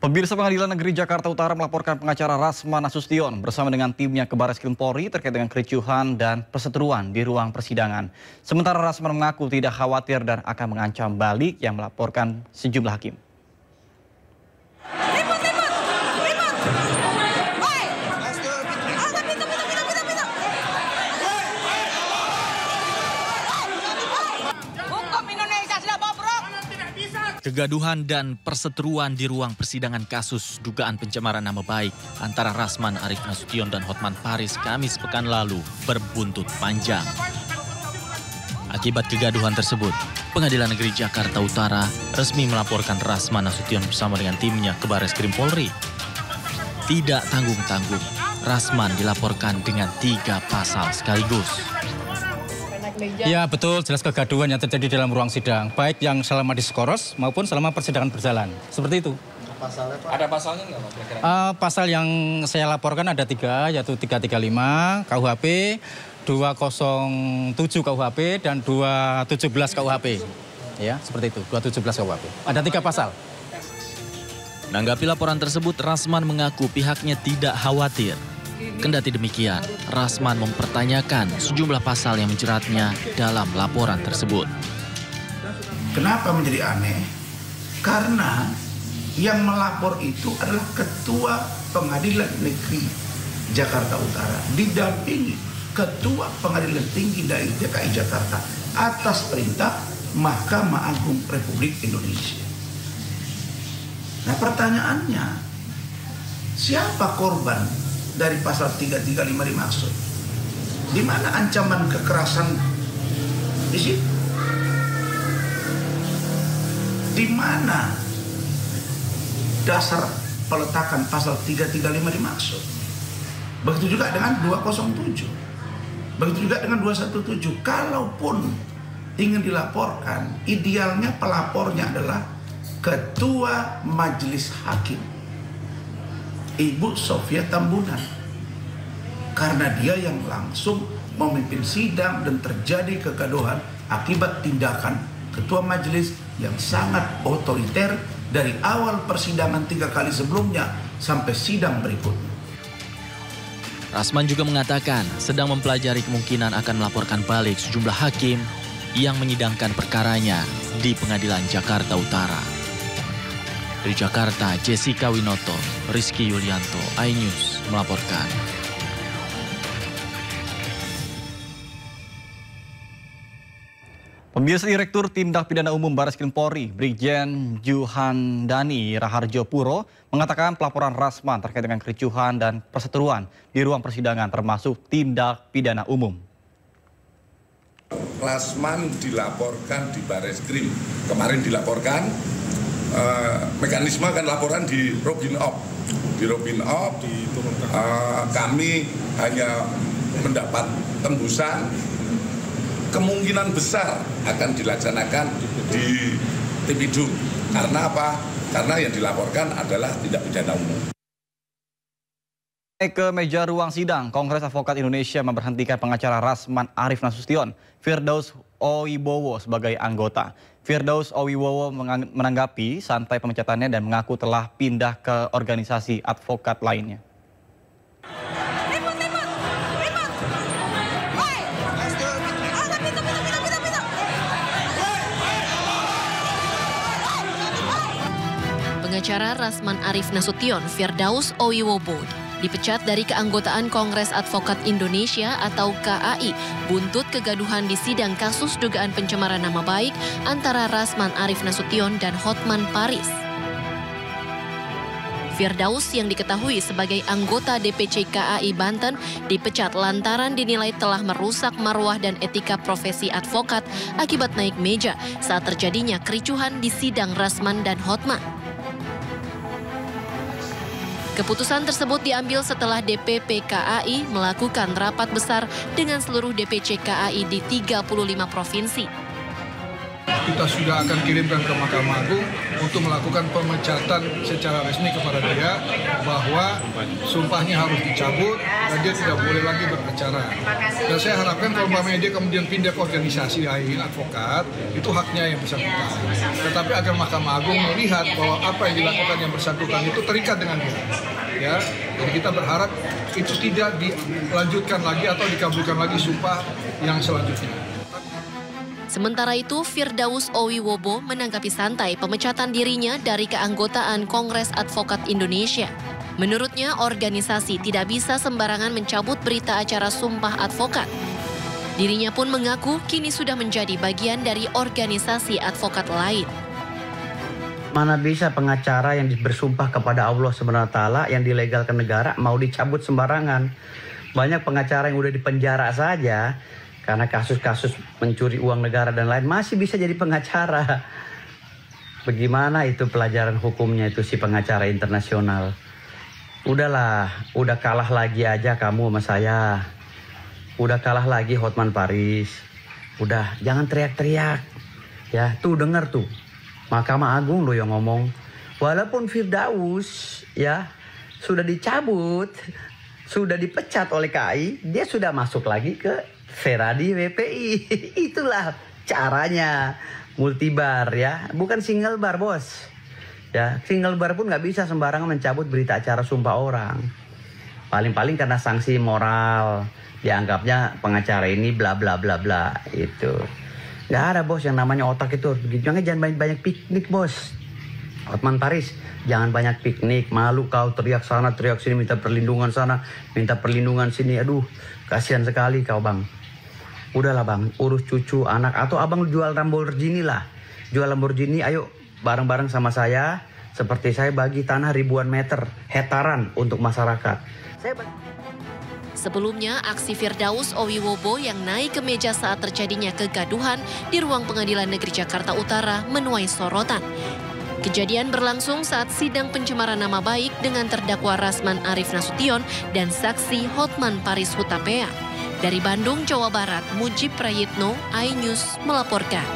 Pemirsa Pengadilan Negeri Jakarta Utara melaporkan pengacara Rasman Nasution bersama dengan timnya ke Barreskrim Polri terkait dengan kericuhan dan perseteruan di ruang persidangan. Sementara Rasman mengaku tidak khawatir dan akan mengancam balik yang melaporkan sejumlah hakim. Kegaduhan dan perseteruan di ruang persidangan kasus dugaan pencemaran nama baik antara Rasman Arif Nasution dan Hotman Paris Kamis pekan lalu berbuntut panjang. Akibat kegaduhan tersebut, Pengadilan Negeri Jakarta Utara resmi melaporkan Rasman Nasution bersama dengan timnya ke Barreskrim Polri. Tidak tanggung-tanggung, Rasman dilaporkan dengan 3 pasal sekaligus. Ya betul, jelas kegaduhan yang terjadi dalam ruang sidang, baik yang selama diskoros maupun selama persidangan berjalan. Seperti itu. Pasalnya, Pak? Ada pasalnya nggak, Pak? Pasal yang saya laporkan ada 3, yaitu 335 KUHP, 207 KUHP, dan 217 KUHP. Ya, seperti itu, 217 KUHP. Ada 3 pasal. Menanggapi laporan tersebut, Rasman mengaku pihaknya tidak khawatir. Kendati demikian, Rasman mempertanyakan sejumlah pasal yang menjeratnya dalam laporan tersebut. Kenapa menjadi aneh? Karena yang melapor itu adalah Ketua Pengadilan Negeri Jakarta Utara didampingi Ketua Pengadilan Tinggi Daerah DKI Jakarta atas perintah Mahkamah Agung Republik Indonesia. Nah, pertanyaannya, siapa korban dari pasal 335 dimaksud? Di mana ancaman kekerasan di situ? Di mana dasar peletakan pasal 335 dimaksud? Begitu juga dengan 207. Begitu juga dengan 217. Kalaupun ingin dilaporkan, idealnya pelapornya adalah Ketua Majelis Hakim, Ibu Sofia Tambunan, karena dia yang langsung memimpin sidang dan terjadi kegaduhan akibat tindakan ketua majelis yang sangat otoriter dari awal persidangan 3 kali sebelumnya sampai sidang berikutnya. Rasman juga mengatakan sedang mempelajari kemungkinan akan melaporkan balik sejumlah hakim yang menyidangkan perkaranya di Pengadilan Jakarta Utara. Dari Jakarta, Jessica Winoto, Rizky Yulianto, iNews melaporkan. Pemirsa, Direktur Tindak Pidana Umum Barreskrim Polri, Brigjen Juhandani Raharjo Puro, mengatakan pelaporan Rasman terkait dengan kericuhan dan perseteruan di ruang persidangan termasuk tindak pidana umum. Rasman dilaporkan di Barreskrim. Kemarin dilaporkan, mekanisme kan laporan di Robin Op. Di Robin Op, kami hanya mendapat tembusan. Kemungkinan besar akan dilaksanakan di Tipidum. Karena apa? Karena yang dilaporkan adalah tindak pidana umum. Ke meja ruang sidang, Kongres Advokat Indonesia memberhentikan pengacara Rasman Arif Nasution, Firdaus Owibowo sebagai anggota. Firdaus Owibowo menanggapi santai pemecatannya dan mengaku telah pindah ke organisasi advokat lainnya. Pengacara Rasman Arif Nasution, Firdaus Owibowo, dipecat dari keanggotaan Kongres Advokat Indonesia atau KAI buntut kegaduhan di sidang kasus dugaan pencemaran nama baik antara Rasman Arif Nasution dan Hotman Paris. Firdaus yang diketahui sebagai anggota DPC KAI Banten dipecat lantaran dinilai telah merusak marwah dan etika profesi advokat akibat naik meja saat terjadinya kericuhan di sidang Rasman dan Hotman. Keputusan tersebut diambil setelah DPP KAI melakukan rapat besar dengan seluruh DPC KAI di 35 provinsi. Kita sudah akan kirimkan ke Mahkamah Agung untuk melakukan pemecatan secara resmi kepada dia bahwa sumpahnya harus dicabut dan dia tidak boleh lagi beracara. Dan saya harapkan kalau dia kemudian pindah ke organisasi lain, advokat, itu haknya yang bersangkutan. Tetapi agar Mahkamah Agung melihat bahwa apa yang dilakukan yang bersangkutan itu terikat dengan dia. Ya, jadi kita berharap itu tidak dilanjutkan lagi atau dikabulkan lagi sumpah yang selanjutnya. Sementara itu, Firdaus Owiwobo menanggapi santai pemecatan dirinya dari keanggotaan Kongres Advokat Indonesia. Menurutnya, organisasi tidak bisa sembarangan mencabut berita acara sumpah advokat. Dirinya pun mengaku kini sudah menjadi bagian dari organisasi advokat lain. Mana bisa pengacara yang bersumpah kepada Allah SWT yang dilegalkan negara mau dicabut sembarangan. Banyak pengacara yang udah dipenjara saja karena kasus-kasus mencuri uang negara dan lain masih bisa jadi pengacara. Bagaimana itu pelajaran hukumnya itu si pengacara internasional? Udahlah, udah kalah lagi aja kamu sama saya. Udah kalah lagi Hotman Paris. Udah, jangan teriak-teriak. Ya, tuh denger tuh. Mahkamah Agung loh yang ngomong. Walaupun Firdaus ya sudah dicabut, sudah dipecat oleh KAI, dia sudah masuk lagi ke Feradi WPI. Itulah caranya multibar ya, bukan single bar bos. Ya, single bar pun nggak bisa sembarangan mencabut berita acara sumpah orang. Paling-paling karena sanksi moral, dianggapnya pengacara ini bla bla bla bla itu. Nggak ada bos yang namanya otak itu begitu. Jangan banyak piknik bos. Hotman Paris, jangan banyak piknik. Malu kau teriak sana teriak sini, minta perlindungan sana, minta perlindungan sini. Aduh, kasihan sekali kau bang. Udahlah bang, urus cucu, anak, atau abang jual Lamborghini lah. Jual Lamborghini, ayo bareng-bareng sama saya. Seperti saya bagi tanah ribuan meter, hektaran untuk masyarakat. Sebelumnya, aksi Firdaus Owiwobo yang naik ke meja saat terjadinya kegaduhan di ruang Pengadilan Negeri Jakarta Utara menuai sorotan. Kejadian berlangsung saat sidang pencemaran nama baik dengan terdakwa Rasman Arif Nasution dan saksi Hotman Paris Hutapea. Dari Bandung, Jawa Barat, Mujib Prayitno, iNews melaporkan.